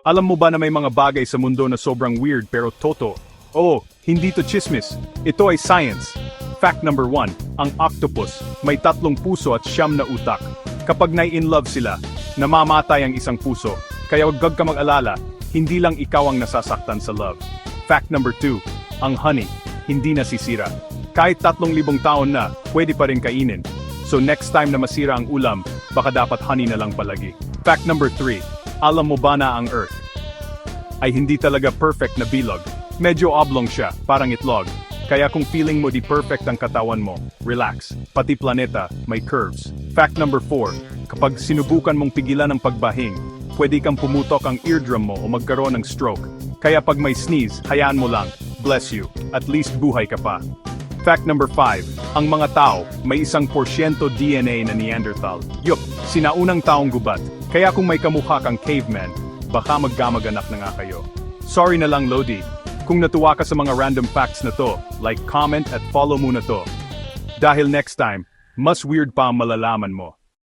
Alam mo ba na may mga bagay sa mundo na sobrang weird pero totoo? Oo, hindi to chismis. Ito ay science. Fact number 1, ang octopus, may 3 puso at 9 na utak. Kapag nai-in love sila, namamatay ang isang puso. Kaya huwag ka mag-alala, hindi lang ikaw ang nasasaktan sa love. Fact number 2, ang honey, hindi nasisira. Kahit 3,000 taon na, pwede pa rin kainin. So next time na masira ang ulam, baka dapat honey na lang palagi. Fact number 3, alam mo ba na ang Earth ay hindi talaga perfect na bilog. Medyo oblong siya, parang itlog. Kaya kung feeling mo di perfect ang katawan mo, relax. Pati planeta, may curves. Fact number 4, kapag sinubukan mong pigilan ang pagbahing, pwede kang pumutok ang eardrum mo o magkaroon ng stroke. Kaya pag may sneeze, hayaan mo lang. Bless you. At least buhay ka pa. Fact number 5, ang mga tao, may 1% DNA na Neanderthal. Yup, sinaunang taong gubat. Kaya kung may kamukha kang caveman, baka magkamag-anak na nga kayo. Sorry na lang Lodi. Kung natuwa ka sa mga random facts na to, like, comment at follow muna to. Dahil next time, mas weird pa ang malalaman mo.